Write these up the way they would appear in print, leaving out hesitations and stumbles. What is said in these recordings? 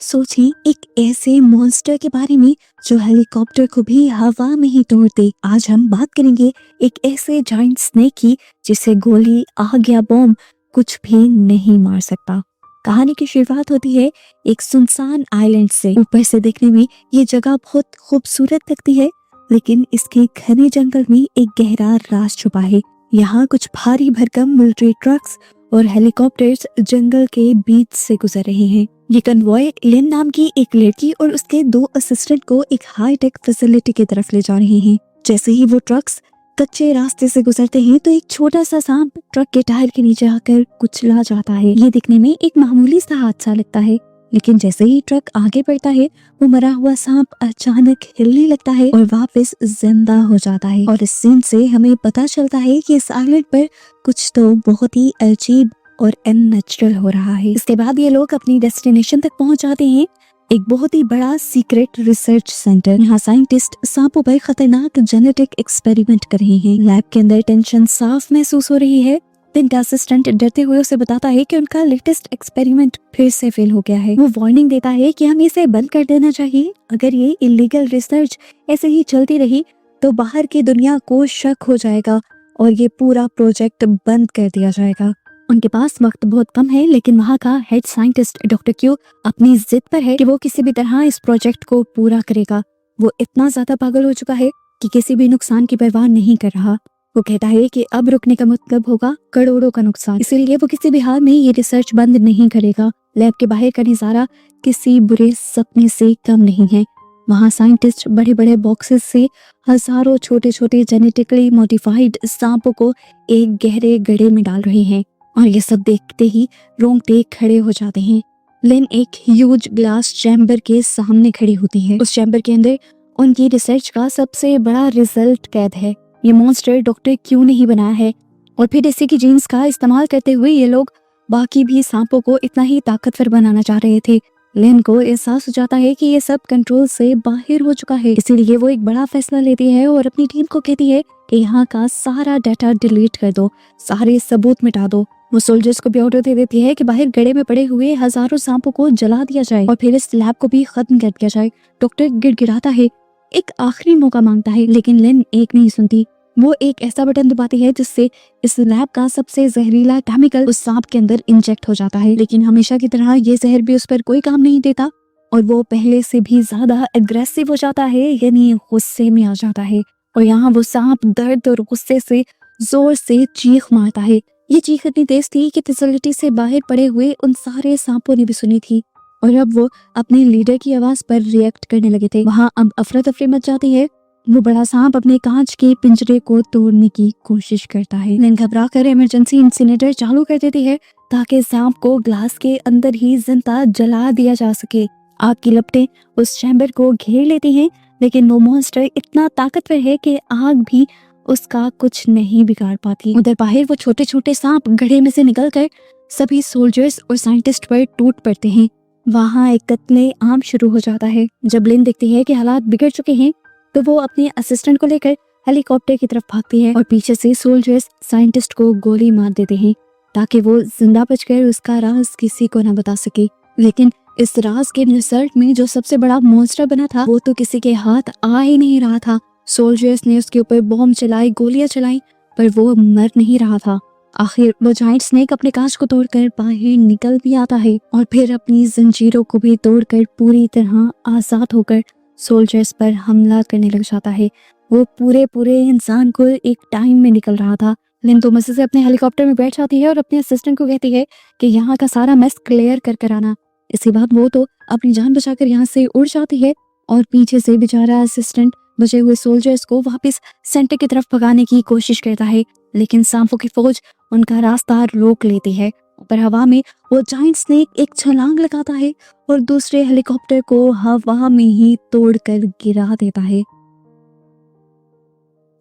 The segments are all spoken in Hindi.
सोचिए एक ऐसे मॉन्स्टर के बारे में जो हेलीकॉप्टर को भी हवा में ही तोड़ दे। आज हम बात करेंगे एक ऐसे जायंट स्नेक की जिसे गोली, आग या बॉम्ब कुछ भी नहीं मार सकता। कहानी की शुरुआत होती है एक सुनसान आइलैंड से। ऊपर से देखने में ये जगह बहुत खूबसूरत लगती है, लेकिन इसके घने जंगल में एक गहरा राज छुपा है। यहाँ कुछ भारी भरकम मिलिट्री ट्रक्स और हेलीकॉप्टर्स जंगल के बीच से गुजर रहे हैं। ये कन्वॉय लिन नाम की एक लड़की और उसके 2 असिस्टेंट को एक हाईटेक फैसिलिटी की तरफ ले जा रहे हैं। जैसे ही वो ट्रक्स कच्चे रास्ते से गुजरते हैं तो एक छोटा सा सांप ट्रक के टायर के नीचे आकर कुचला जाता है। ये दिखने में एक मामूली सा हादसा लगता है, लेकिन जैसे ही ट्रक आगे बढ़ता है वो मरा हुआ सांप अचानक हिलने लगता है और वापस जिंदा हो जाता है। और इस सीन से हमें पता चलता है कि इस आइलैंड पर कुछ तो बहुत ही अजीब और अननेचुरल हो रहा है। इसके बाद ये लोग अपनी डेस्टिनेशन तक पहुंच जाते हैं, एक बहुत ही बड़ा सीक्रेट रिसर्च सेंटर। यहाँ साइंटिस्ट सांपों पर खतरनाक जेनेटिक एक्सपेरिमेंट कर रहे हैं। लैब के अंदर टेंशन साफ महसूस हो रही है। इनका असिस्टेंट डरते हुए उसे बताता है कि उनका लेटेस्ट एक्सपेरिमेंट फिर से फेल हो गया है। वो वार्निंग देता है कि हमें इसे बंद कर देना चाहिए। अगर ये इलीगल रिसर्च ऐसे ही चलती रही तो बाहर की दुनिया को शक हो जाएगा और ये पूरा प्रोजेक्ट बंद कर दिया जाएगा। उनके पास वक्त बहुत कम है, लेकिन वहाँ का हेड साइंटिस्ट डॉक्टर क्यू अपनी जिद पर है कि वो किसी भी तरह इस प्रोजेक्ट को पूरा करेगा। वो इतना ज्यादा पागल हो चुका है कि किसी भी नुकसान की परवाह नहीं कर रहा। वो कहता है कि अब रुकने का मतलब होगा करोड़ों का नुकसान, इसीलिए वो किसी भी हाल में ये रिसर्च बंद नहीं करेगा। लैब के बाहर का नजारा किसी बुरे सपने से कम नहीं है। वहाँ साइंटिस्ट बड़े बड़े बॉक्सेस से हजारों छोटे छोटे जेनेटिकली मॉडिफाइड सांपों को एक गहरे गड्ढे में डाल रहे हैं, और ये सब देखते ही रोंगटे खड़े हो जाते हैं। लिन एक ह्यूज ग्लास चैम्बर के सामने खड़ी होती है। उस चैम्बर के अंदर उनकी रिसर्च का सबसे बड़ा रिजल्ट कैद है। ये मॉन्स्टर डॉक्टर क्यू ने ही बनाया है, और फिर इसी की जीन्स का इस्तेमाल करते हुए ये लोग बाकी भी सांपों को इतना ही ताकतवर बनाना चाह रहे थे। लिन को एहसास हो जाता है कि ये सब कंट्रोल से बाहर हो चुका है, इसीलिए वो एक बड़ा फैसला लेती है और अपनी टीम को कहती है कि यहाँ का सारा डाटा डिलीट कर दो, सारे सबूत मिटा दो। वो सोल्जर्स को भी ऑर्डर दे देती है कि बाहर गड्ढे में पड़े हुए हजारों सांपों को जला दिया जाए और फिर इस लैब को भी खत्म कर दिया जाए। डॉक्टर गिड़गिड़ाता है, एक आखिरी मौका मांगता है, लेकिन लिन एक नहीं सुनती। वो एक ऐसा बटन दबाती है जिससे इस लैब का सबसे जहरीला केमिकल उस सांप के अंदर इंजेक्ट हो जाता है। लेकिन हमेशा की तरह ये जहर भी उस पर कोई काम नहीं देता और वो पहले से भी ज्यादा एग्रेसिव हो जाता है, यानी गुस्से में आ जाता है। और यहाँ वो सांप दर्द और गुस्से से जोर से चीख मारता है। ये चीख इतनी तेज थी कि फैसिलिटी से बाहर पड़े हुए उन सारे सांपों ने भी सुनी थी, और अब वो अपने लीडर की आवाज पर रिएक्ट करने लगे थे। वहाँ अब अफरा तफरी मच जाती है। वो बड़ा सांप अपने कांच के पिंजरे को तोड़ने की कोशिश करता है। लिन घबरा कर इमरजेंसी इंसिनेटर चालू कर देती है ताकि सांप को ग्लास के अंदर ही जिंदा जला दिया जा सके। आग की लपटें उस चैम्बर को घेर लेती हैं, लेकिन वो मॉन्स्टर इतना ताकतवर है कि आग भी उसका कुछ नहीं बिगाड़ पाती। उधर बाहर वो छोटे छोटे सांप गड्ढे में से निकलकर सभी सोल्जर्स और साइंटिस्ट पर टूट पड़ते हैं। वहाँ एक कत्ले आम शुरू हो जाता है। जब लिन देखती है कि हालात बिगड़ चुके हैं तो वो अपने असिस्टेंट को लेकर हेलीकॉप्टर की तरफ भागती है, और पीछे से सोल्जर्स साइंटिस्ट को गोली मार देते हैं ताकि वो जिंदा बचकर उसका राज किसी को न बता सके। लेकिन इस राज के रिसर्च में जो सबसे बड़ा मॉन्स्टर बना था वो तो किसी के हाथ आ ही नहीं रहा था। सोल्जर्स ने उसके ऊपर बॉम्ब चलाई, गोलियां चलाई, पर वो मर नहीं रहा था। आखिर वो जायंट स्नेक अपने कांच को तोड़कर बाहर निकल भी आता है और फिर अपनी जंजीरों को भी तोड़कर पूरी तरह आजाद होकर सोल्जर्स पर हमला करने लग जाता है। वो पूरे इंसान को एक टाइम में निकल रहा था। लिन तो मजे से अपने हेलीकॉप्टर में बैठ जाती है और अपने असिस्टेंट को कहती है कि यहाँ का सारा मेस क्लियर कर आना। इसके बाद वो तो अपनी जान बचाकर यहाँ से उड़ जाती है, और पीछे से बेचारा असिस्टेंट बचे हुए सोल्जर्स को वापस सेंटर की तरफ भगाने की कोशिश करता है, लेकिन सांपों की फौज उनका रास्ता रोक लेती है। पर हवा में वो जायंट स्नेक एक छलांग लगाता है और दूसरे हेलीकॉप्टर को हवा में ही तोड़कर गिरा देता है।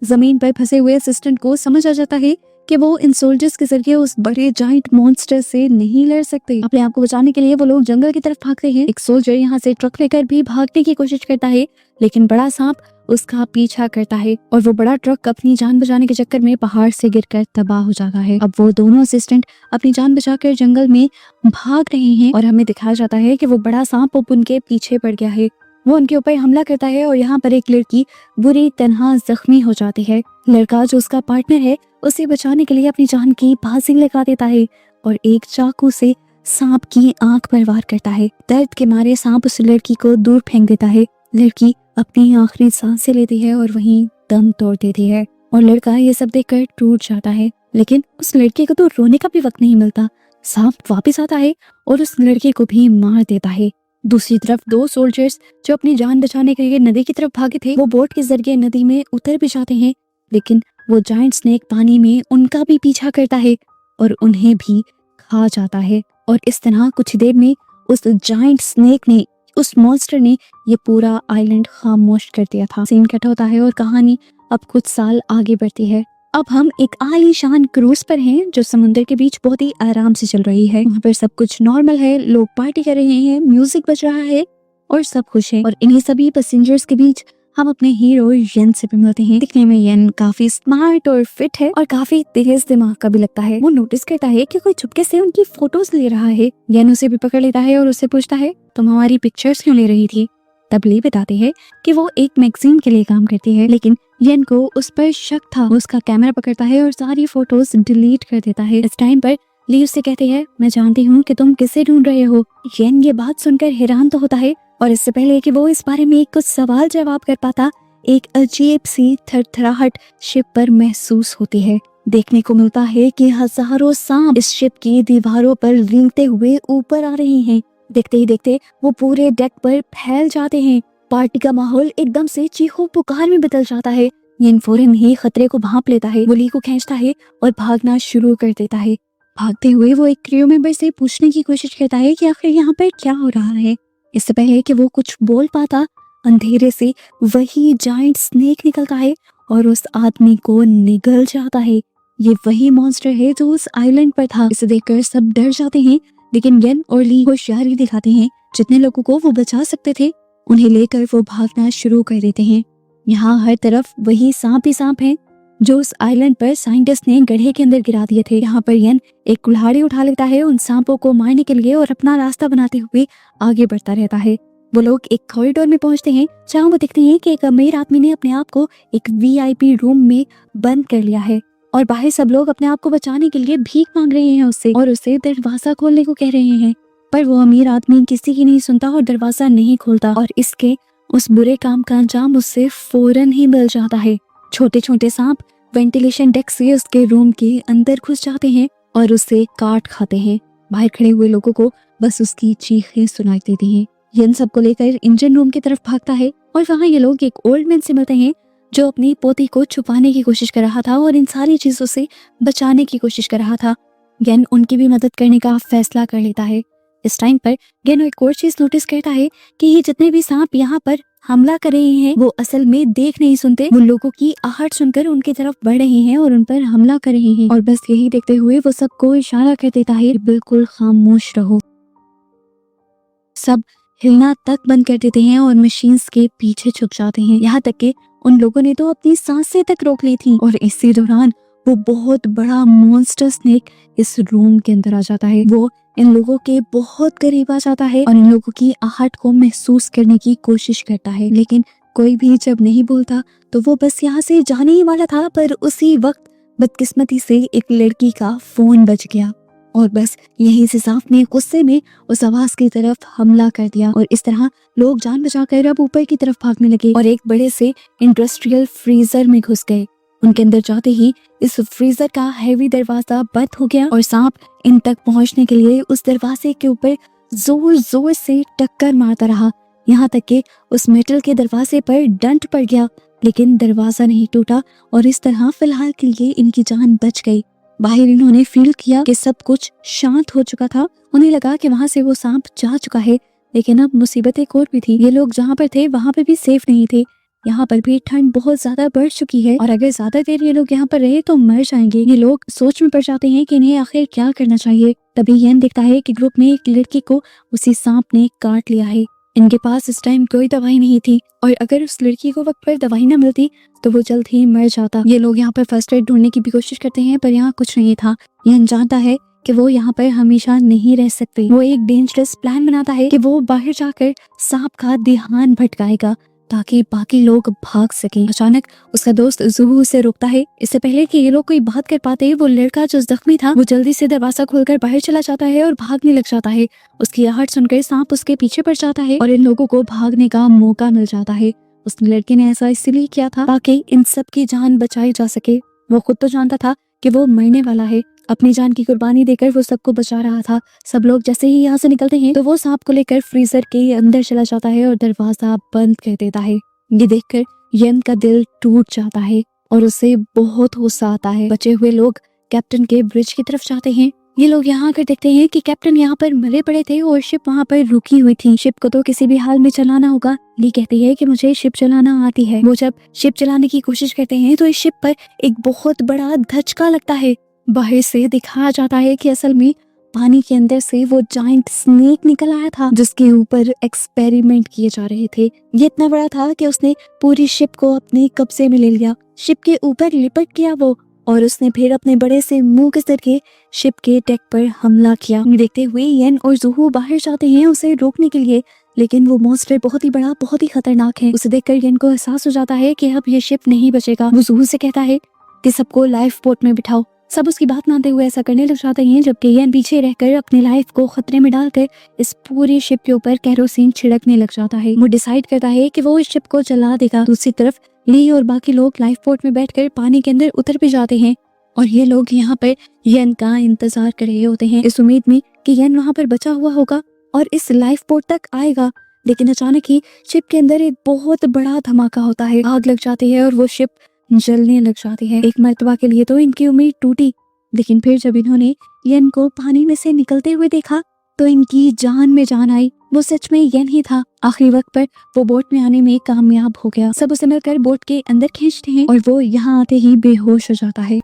जमीन पर फंसे हुए असिस्टेंट को समझ आ जाता है कि वो इन सोल्जर्स के जरिए उस बड़े जायंट मॉन्स्टर से नहीं लड़ सकते। अपने आप को बचाने के लिए वो लोग जंगल की तरफ भागते हैं। एक सोल्जर यहाँ से ट्रक लेकर भी भागने की कोशिश करता है, लेकिन बड़ा सांप उसका पीछा करता है और वो बड़ा ट्रक अपनी जान बचाने के चक्कर में पहाड़ से गिरकर तबाह हो जाता है। अब वो दोनों असिस्टेंट अपनी जान बचाकर जंगल में भाग रहे हैं और हमें दिखाया जाता है कि वो बड़ा सांप अब उनके पीछे पड़ गया है। वो उनके ऊपर हमला करता है और यहाँ पर एक लड़की बुरी तरह जख्मी हो जाती है। लड़का जो उसका पार्टनर है उसे बचाने के लिए अपनी जान की बाजी लगा देता है और एक चाकू से सांप की आंख पर वार करता है। दर्द के मारे सांप उस लड़की को दूर फेंक देता है। लड़की अपनी आखिरी सांसें लेती है और वहीं दम तोड़ देती है और लड़का ये सब देखकर टूट जाता है। लेकिन उस लड़के को तो रोने का भी वक्त नहीं मिलता। सांप वापस आता है और उस लड़के को भी मार देता है। दूसरी तरफ दो सोल्जर्स जो अपनी जान बचाने के लिए नदी की तरफ भागे थे, वो बोट के जरिए नदी में उतर भी जाते हैं, लेकिन वो जायंट स्नेक पानी में उनका भी पीछा करता है और उन्हें भी खा जाता है। और इस तरह कुछ देर में उस जायंट स्नेक ने, उस मॉन्स्टर ने ये पूरा आइलैंड खामोश कर दिया था। सीन कट होता है और कहानी अब कुछ साल आगे बढ़ती है। अब हम एक आलीशान क्रूज पर हैं जो समुद्र के बीच बहुत ही आराम से चल रही है। वहाँ पर सब कुछ नॉर्मल है, लोग पार्टी कर रहे हैं, म्यूजिक बज रहा है और सब खुश है। और इन्हीं सभी पैसेंजर्स के बीच हम अपने हीरो येन से भी मिलते हैं। दिखने में येन काफी स्मार्ट और फिट है और काफी तेज दिमाग का भी लगता है। वो नोटिस करता है कि कोई चुपके से उनकी फोटोज ले रहा है। येन उसे भी पकड़ लेता है और उससे पूछता है, तुम हमारी पिक्चर्स क्यों ले रही थी? तब ली बताते हैं कि वो एक मैगजीन के लिए काम करती है, लेकिन येन को उस पर शक था। वो उसका कैमरा पकड़ता है और सारी फोटोज डिलीट कर देता है। इस टाइम पर ली उससे कहती है, मैं जानती हूँ कि तुम किसे ढूंढ रहे हो। येन ये बात सुनकर हैरान तो होता है और इससे पहले कि वो इस बारे में कुछ सवाल जवाब कर पाता, एक अजीब सी थरथराहट शिप पर महसूस होती है। देखने को मिलता है कि हजारों सांप इस शिप की दीवारों पर रेंगते हुए ऊपर आ रहे हैं। देखते ही देखते वो पूरे डेक पर फैल जाते हैं। पार्टी का माहौल एकदम से चीखों पुकार में बदल जाता है। येन फौरन ही खतरे को भांप लेता है। वो ली को खींचता है और भागना शुरू कर देता है। भागते हुए वो एक क्रू मेंबर से पूछने की कोशिश करता है कि आखिर यहाँ पर क्या हो रहा है। इससे पहले कि वो कुछ बोल पाता, अंधेरे से वही जायंट स्नेक निकलता है और उस आदमी को निगल जाता है। ये वही मॉन्स्टर है जो उस आइलैंड पर था। इसे देखकर सब डर जाते हैं, लेकिन येन और ली होशियारी दिखाते हैं। जितने लोगों को वो बचा सकते थे उन्हें लेकर वो भागना शुरू कर देते हैं। यहाँ हर तरफ वही सांप ही सांप हैं जो उस आइलैंड पर साइंटिस्ट ने गड्ढे के अंदर गिरा दिए थे। यहाँ पर येन एक कुल्हाड़ी उठा लेता है उन सांपों को मारने के लिए और अपना रास्ता बनाते हुए आगे बढ़ता रहता है। वो लोग एक कॉरिडोर में पहुंचते हैं जहाँ वो देखते हैं कि एक अमीर आदमी ने अपने आप को एक VIP रूम में बंद कर लिया है और बाहर सब लोग अपने आप को बचाने के लिए भीख मांग रहे हैं उससे और उसे दरवाजा खोलने को कह रहे हैं। पर वो अमीर आदमी किसी की नहीं सुनता और दरवाजा नहीं खोलता और इसके उस बुरे काम का अंजाम उससे फौरन ही मिल जाता है। छोटे छोटे सांप वेंटिलेशन डेक से उसके रूम के अंदर घुस जाते हैं और उसे काट खाते हैं। बाहर खड़े हुए लोगों को बस उसकी चीखें सुनाई देती हैं। येन सबको लेकर इंजन रूम की तरफ भागता है और वहाँ ये लोग एक ओल्ड मैन से मिलते हैं जो अपनी पोती को छुपाने की कोशिश कर रहा था और इन सारी चीजों से बचाने की कोशिश कर रहा था। येन उनकी भी मदद करने का फैसला कर लेता है। इस टाइम पर येन एक और चीज नोटिस करता है कि ये जितने भी सांप यहाँ पर हमला कर रहे हैं वो असल में देख नहीं सुनते, वो लोगों की आहट सुनकर उनकी तरफ बढ़ रहे हैं और उन पर हमला कर रहे हैं। और बस यही देखते हुए वो सबको इशारा कर देता है, बिल्कुल खामोश रहो। सब हिलना तक बंद कर देते हैं और मशीन्स के पीछे छुप जाते हैं। यहाँ तक कि उन लोगों ने तो अपनी सांसें तक रोक ली थी। और इसी दौरान वो बहुत बड़ा मॉन्स्टर स्नेक इस रूम के अंदर आ जाता है। वो इन लोगों के बहुत करीब आ जाता है और इन लोगों की आहट को महसूस करने की कोशिश करता है, लेकिन कोई भी जब नहीं बोलता तो वो बस यहाँ से जाने ही वाला था। पर उसी वक्त बदकिस्मती से एक लड़की का फोन बज गया और बस यहीं से सांप ने गुस्से में उस आवाज की तरफ हमला कर दिया और इस तरह लोग जान बचाकर अब ऊपर की तरफ भागने लगे और एक बड़े से इंडस्ट्रियल फ्रीजर में घुस गए। उनके अंदर जाते ही इस फ्रीजर का हैवी दरवाजा बंद हो गया और सांप इन तक पहुंचने के लिए उस दरवाजे के ऊपर जोर जोर से टक्कर मारता रहा, यहाँ तक कि उस मेटल के दरवाजे पर डंट पड़ गया, लेकिन दरवाजा नहीं टूटा और इस तरह फिलहाल के लिए इनकी जान बच गई। बाहर इन्होंने फील किया कि सब कुछ शांत हो चुका था। उन्हें लगा कि वहां से वो सांप जा चुका है, लेकिन अब मुसीबत एक और भी थी। ये लोग जहाँ पर थे वहां पर भी सेफ नहीं थे। यहाँ पर भी ठंड बहुत ज्यादा बढ़ चुकी है और अगर ज्यादा देर ये लोग यहाँ पर रहे तो मर जाएंगे। ये लोग सोच में पड़ जाते हैं कि इन्हें आखिर क्या करना चाहिए। तभी येन देखता है कि ग्रुप में एक लड़की को उसी सांप ने काट लिया है। इनके पास इस टाइम कोई दवाई नहीं थी और अगर उस लड़की को वक्त पर दवाई न मिलती तो वो जल्द ही मर जाता। ये लोग यहाँ पर फर्स्ट एड ढूंढने की भी कोशिश करते हैं पर यहाँ कुछ नहीं था। यन जानता है कि वो यहाँ पर हमेशा नहीं रह सकते। वो एक डेंजरस प्लान बनाता है कि वो बाहर जाकर सांप का ध्यान भटकाएगा ताकि बाकी लोग भाग सकें। अचानक उसका दोस्त जुहू उसे रोकता है। इससे पहले कि ये लोग कोई बात कर पाते वो लड़का जो जख्मी था वो जल्दी से दरवाजा खोलकर बाहर चला जाता है और भागने लग जाता है। उसकी आहट सुनकर सांप उसके पीछे पड़ जाता है और इन लोगों को भागने का मौका मिल जाता है। उस लड़के ने ऐसा इसलिए किया था ताकि इन सब की जान बचाई जा सके। वो खुद तो जानता था कि वो मरने वाला है। अपनी जान की कुर्बानी देकर वो सबको बचा रहा था। सब लोग जैसे ही यहाँ से निकलते हैं तो वो सांप को लेकर फ्रीजर के अंदर चला जाता है और दरवाजा बंद कर देता है। ये देखकर यन का दिल टूट जाता है और उसे बहुत गुस्सा आता है। बचे हुए लोग कैप्टन के ब्रिज की तरफ जाते हैं। ये लोग यहाँ आकर देखते हैं कि कैप्टन यहाँ पर मरे पड़े थे और शिप वहाँ पर रुकी हुई थी। शिप को तो किसी भी हाल में चलाना होगा। ली कहती है कि मुझे शिप चलाना आती है। वो जब शिप चलाने की कोशिश करते हैं तो इस शिप पर एक बहुत बड़ा धचका लगता है। बाहर से दिखाया जाता है कि असल में पानी के अंदर से वो जाइंट स्नेक निकल आया था जिसके ऊपर एक्सपेरिमेंट किए जा रहे थे। ये इतना बड़ा था कि उसने पूरी शिप को अपने कब्जे में ले लिया। शिप के ऊपर लिपट गया वो और उसने फिर अपने बड़े से मुंह के जरिए शिप के डेक पर हमला किया। देखते हुए येन और जुहू बाहर जाते हैं उसे रोकने के लिए, लेकिन वो मॉन्स्टर बहुत ही बड़ा, बहुत ही खतरनाक है। उसे देखकर येन को एहसास हो जाता है कि अब ये शिप नहीं बचेगा। वो जुहू से कहता है कि सबको लाइफ बोट में बिठाओ। सब उसकी बात मानते हुए ऐसा करने लग जाते हैं, जबकि येन पीछे रहकर अपनी लाइफ को खतरे में डालकर इस पूरी शिप के ऊपर केरोसिन छिड़कने लग जाता है। वो डिसाइड करता है कि वो इस शिप को चला देगा। दूसरी तरफ ली और बाकी लोग लाइफ बोट में बैठकर पानी के अंदर उतर भी जाते हैं और ये लोग यहाँ पर येन का इंतजार कर रहे होते हैं इस उम्मीद में कि येन वहाँ पर बचा हुआ होगा और इस लाइफ बोट तक आएगा। लेकिन अचानक ही शिप के अंदर एक बहुत बड़ा धमाका होता है। आग लग जाती है और वो शिप जलने लग जाती है। एक मर्तबा के लिए तो इनकी उम्मीद टूटी, लेकिन फिर जब इन्होंने येन को पानी में से निकलते हुए देखा तो इनकी जान में जान आई। वो सच में येन ही था। आखिरी वक्त पर वो बोट में आने में कामयाब हो गया। सब उसे मिलकर बोट के अंदर खींचते हैं और वो यहाँ आते ही बेहोश हो जाता है।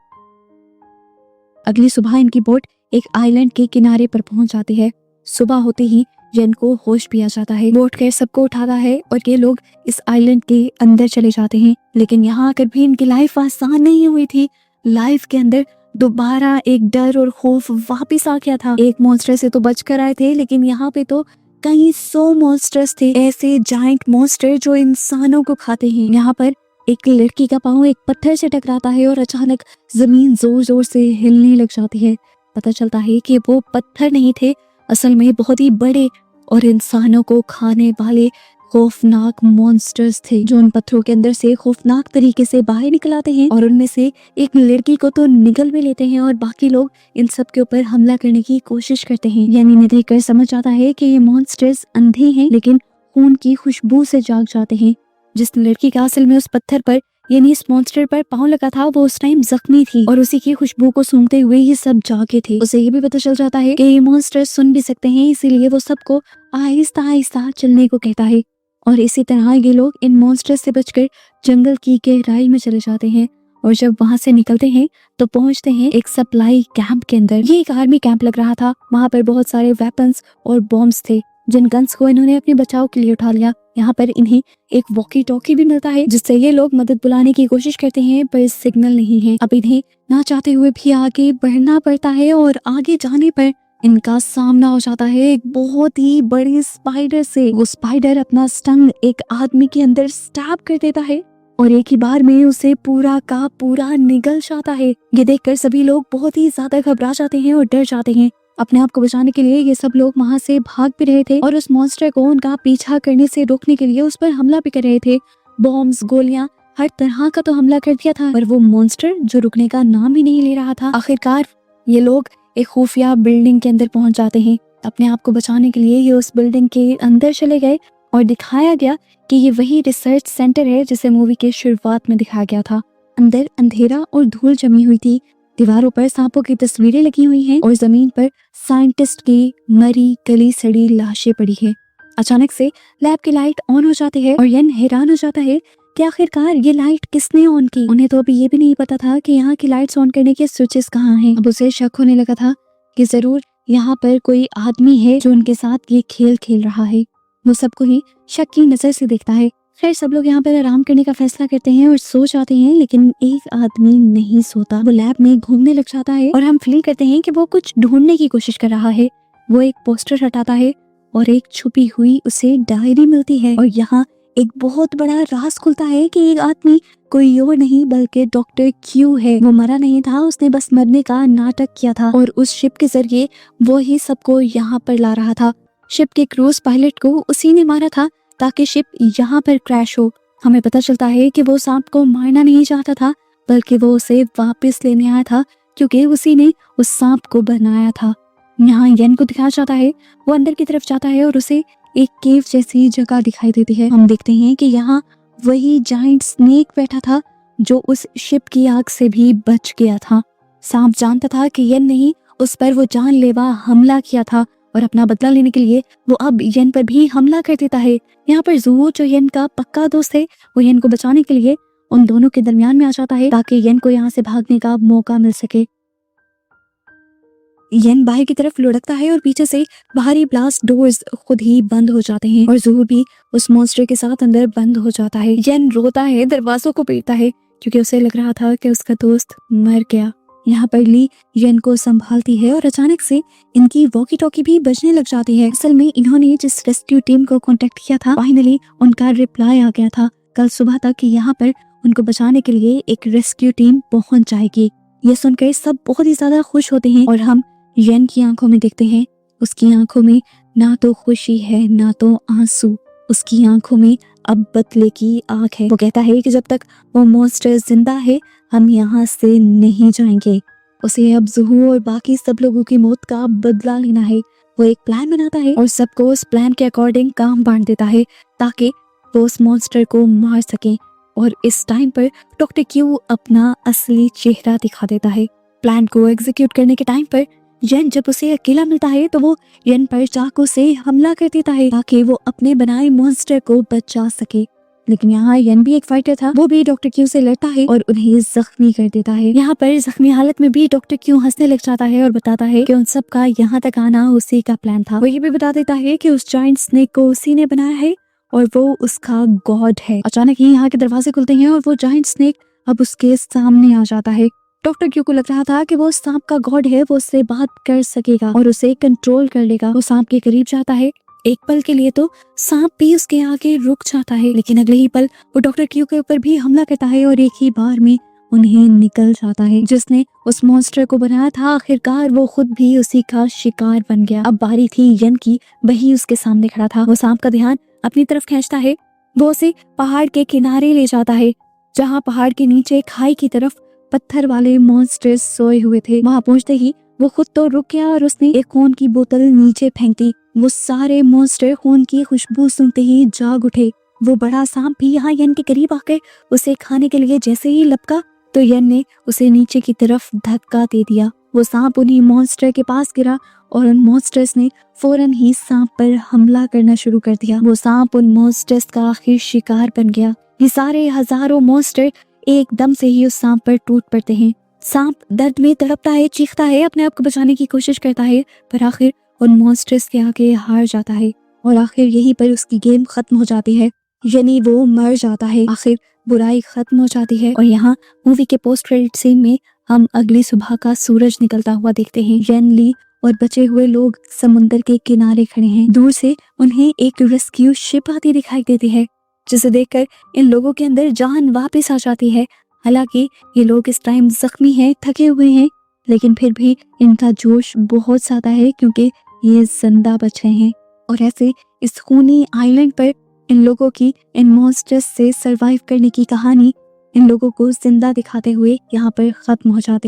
अगली सुबह इनकी बोट एक आइलैंड के किनारे पर पहुंच जाती है। सुबह होते ही येन को होश भी आ जाता है। वो उठकर सबको उठाता है और ये लोग इस आइलैंड के अंदर चले जाते हैं। लेकिन यहाँ आकर भी इनकी लाइफ आसान नहीं हुई थी। लाइफ के अंदर दोबारा एक डर और खौफ वापिस आ गया था। एक मॉन्स्टर से तो बचकर आए थे, लेकिन यहाँ पे तो कई 100 मॉन्स्टर्स थे, ऐसे जाइंट मॉन्स्टर जो इंसानों को खाते हैं। यहाँ पर एक लड़की का पाँव एक पत्थर से टकराता है और अचानक जमीन जोर जोर से हिलने लग जाती है। पता चलता है कि वो पत्थर नहीं थे, असल में बहुत ही बड़े और इंसानों को खाने वाले खौफनाक मॉन्स्टर्स थे जो उन पत्थरों के अंदर से खौफनाक तरीके से बाहर निकल आते हैं और उनमें से एक लड़की को तो निगल भी लेते हैं और बाकी लोग इन सब के ऊपर हमला करने की कोशिश करते हैं। यानी इन्हें देखकर समझ आता है कि ये मॉन्स्टर्स अंधे हैं लेकिन खून की खुशबू से जाग जाते हैं। जिस लड़की का असल में उस पत्थर पर यानी इस मॉन्स्टर पर पाँव लगा था वो उस टाइम जख्मी थी और उसी की खुशबू को सूंघते हुए ये सब जागे थे। उसे ये भी पता चल जाता है कि ये मॉन्स्टर सुन भी सकते हैं, इसीलिए वो सबको आहिस्ता आहिस्ता चलने को कहता है। और इसी तरह ये लोग इन मॉन्स्टर से बचकर जंगल की गहराई में चले जाते हैं और जब वहां से निकलते हैं तो पहुंचते हैं एक सप्लाई कैंप के अंदर। ये एक आर्मी कैंप लग रहा था। वहां पर बहुत सारे वेपन्स और बॉम्ब्स थे जिन गन्स को इन्होंने अपने बचाव के लिए उठा लिया। यहाँ पर इन्हें एक वॉकी टॉकी भी मिलता है जिससे ये लोग मदद बुलाने की कोशिश करते हैं पर सिग्नल नहीं है। अब इन्हें ना चाहते हुए भी आगे बढ़ना पड़ता है और आगे जाने पर इनका सामना हो जाता है एक बहुत ही बड़े स्पाइडर से। वो स्पाइडर अपना स्टंग एक आदमी के अंदर स्टैब कर देता है और एक ही बार में उसे पूरा का पूरा निगल जाता है। ये देखकर सभी लोग बहुत ही ज्यादा घबरा जाते हैं और डर जाते हैं। अपने आप को बचाने के लिए ये सब लोग वहां से भाग भी रहे थे और उस मॉन्स्टर को उनका पीछा करने से रोकने के लिए उस पर हमला भी कर रहे थे। बॉम्ब्स, गोलियां, हर तरह का तो हमला कर दिया था, पर वो मॉन्स्टर जो रुकने का नाम ही नहीं ले रहा था। आखिरकार ये लोग एक खुफिया बिल्डिंग के अंदर पहुंच जाते हैं। अपने आप को बचाने के लिए ये उस बिल्डिंग के अंदर चले गए और दिखाया गया कि ये वही रिसर्च सेंटर है जिसे मूवी के शुरुआत में दिखाया गया था। अंदर अंधेरा और धूल जमी हुई थी। दीवारों पर सांपों की तस्वीरें लगी हुई हैं और जमीन पर साइंटिस्ट की मरी गली सड़ी लाशें पड़ी है। अचानक से लैब की लाइट ऑन हो जाती है और येन हैरान हो जाता है कि आखिरकार ये लाइट किसने ऑन की। उन्हें तो अभी ये भी नहीं पता था कि यहाँ की लाइट्स ऑन करने के स्विचेस कहाँ हैं। अब उसे शक होने लगा था कि जरूर यहाँ पर कोई आदमी है जो उनके साथ ये खेल खेल रहा है। वो सबको ही शक की नजर से देखता है। खैर सब लोग यहाँ पर आराम करने का फैसला करते हैं और सो जाते हैं, लेकिन एक आदमी नहीं सोता। वो लैब में घूमने लग जाता है और हम फील करते हैं कि वो कुछ ढूंढने की कोशिश कर रहा है। वो एक पोस्टर हटाता है और एक छुपी हुई उसे डायरी मिलती है और यहाँ एक बहुत बड़ा राज खुलता है कि एक आदमी कोई और नहीं बल्कि डॉक्टर क्यू है। वो मरा नहीं था, उसने बस मरने का नाटक किया था और उस शिप के जरिए वो ही सबको यहाँ पर ला रहा था। शिप के क्रूज पायलट को उसी ने मारा था ताकि शिप यहाँ पर क्रैश हो। हमें पता चलता है कि वो सांप को मारना नहीं चाहता था, बल्कि वो उसे वापस लेने आया था क्योंकि उसी ने उस सांप को बनाया था। यहाँ येन को दिखाया जाता है, वो अंदर की तरफ जाता है और उसे एक केव जैसी जगह दिखाई देती है। हम देखते हैं कि यहाँ वही जायंट स्नेक बैठा था जो उस शिप की आग से भी बच गया था। सांप जानता था कि येन ने उस पर वो जानलेवा हमला किया था और अपना बदला लेने के लिए वो अब येन पर भी हमला कर देता है। यहाँ पर ज़ू जो येन का पक्का दोस्त है, वो येन को बचाने के लिए उन दोनों के दरमियान में आ जाता है ताकि येन को यहाँ से भागने का मौका मिल सके। येन बाहर की तरफ लुढ़कता है और पीछे से बाहरी ब्लास्ट डोर्स खुद ही बंद हो जाते हैं और ज़ू भी उस मॉन्स्टर के साथ अंदर बंद हो जाता है। येन रोता है, दरवाजों को पीटता है क्योंकि उसे लग रहा था कि उसका दोस्त मर गया। यहाँ पर ली येन को संभालती है और अचानक से इनकी वॉकी टॉकी भी बजने लग जाती है। असल में इन्होंने जिस रेस्क्यू टीम को कांटेक्ट किया था, फाइनली उनका रिप्लाई आ गया था। कल सुबह तक यहाँ पर उनको बचाने के लिए एक रेस्क्यू टीम पहुंच जाएगी। ये सुनकर सब बहुत ही ज्यादा खुश होते हैं और हम येन की आंखों में देखते हैं। उसकी आंखों में ना तो खुशी है ना तो आंसू, उसकी आंखों में अब बदले की आंख है। वो कहता है कि जब तक वो मॉन्स्टर जिंदा है हम यहाँ से नहीं जाएंगे। उसे अब ज़ुहू और बाकी सब लोगों की मौत का बदला लेना है। वो एक प्लान बनाता है और सबको उस प्लान के अकॉर्डिंग काम बांट देता है ताकि वो उस मॉन्स्टर को मार सके। और इस टाइम पर डॉक्टर क्यू अपना असली चेहरा दिखा देता है। प्लान को एग्जीक्यूट करने के टाइम पर येन जब उसे अकेला मिलता है तो वो येन पर चाकू से हमला कर देता है ताकि वो अपने बनाए मॉन्स्टर को बचा सके। लेकिन यहाँ येन भी एक फाइटर था, वो भी डॉक्टर क्यू से लड़ता है और उन्हें जख्मी कर देता है। यहाँ पर जख्मी हालत में भी डॉक्टर क्यू हंसने लग जाता है और बताता है कि उन सब का यहाँ तक आना उसी का प्लान था। वो ये भी बता देता है कि उस जायंट स्नेक को उसी ने बनाया है और वो उसका गॉड है। अचानक ही यहाँ के दरवाजे खुलते हैं और वो जायंट स्नेक अब उसके सामने आ जाता है। डॉक्टर क्यू को लग रहा था कि वो सांप का गॉड है, वो उससे बात कर सकेगा और उसे कंट्रोल कर लेगा। वो सांप के करीब जाता है। एक पल के लिए तो सांप भी उसके आगे रुक जाता है, लेकिन अगले ही पल वो डॉक्टर क्यू के ऊपर भी हमला करता है और एक ही बार में उन्हें निकल जाता है। जिसने उस मॉन्स्टर को बनाया था आखिरकार वो खुद भी उसी का शिकार बन गया। अब बारी थी येन की, वही उसके सामने खड़ा था। वो सांप का ध्यान अपनी तरफ खींचता है। वो उसे पहाड़ के किनारे ले जाता है जहाँ पहाड़ के नीचे खाई की तरफ पत्थर वाले मॉन्स्टर्स सोए हुए थे। वहां पहुंचते ही वो खुद तो रुक गया और उसने एक खून की बोतल नीचे फेंक दी। वो सारे मॉन्स्टर खून की खुशबू सुनते ही जाग उठे। वो बड़ा सांप भी यहाँ येन के करीब आकर उसे खाने के लिए जैसे ही लपका तो येन ने उसे नीचे की तरफ धक्का दे दिया। वो सांप उन्हीं मॉन्स्टर के पास गिरा और उन मॉन्स्टर्स ने फौरन ही सांप पर हमला करना शुरू कर दिया। वो सांप उन मॉन्स्टर्स का आखिर शिकार बन गया। ये सारे हजारों मॉन्स्टर एकदम से ही उस सांप पर टूट पड़ते हैं। सांप दर्द में तड़पता है, चीखता है, अपने आप को बचाने की कोशिश करता है, पर आखिर उन मॉन्स्टर्स के आगे हार जाता है और आखिर यहीं पर उसकी गेम खत्म हो जाती है, यानी वो मर जाता है। आखिर बुराई खत्म हो जाती है और यहाँ मूवी के पोस्ट क्रेडिट सीन में हम अगली सुबह का सूरज निकलता हुआ देखते हैं। येन, ली और बचे हुए लोग समुद्र के किनारे खड़े हैं। दूर से उन्हें एक रेस्क्यू शिप आती दिखाई देती है, जिसे देखकर इन लोगों के अंदर जान वापस आ जाती है। हालांकि ये लोग इस टाइम जख्मी हैं, थके हुए हैं, लेकिन फिर भी इनका जोश बहुत ज्यादा है क्योंकि ये जिंदा बचे हैं। और ऐसे इस खूनी आइलैंड पर इन लोगों की इन मॉन्स्टर्स से सरवाइव करने की कहानी इन लोगों को जिंदा दिखाते हुए यहाँ पर खत्म हो जाती है।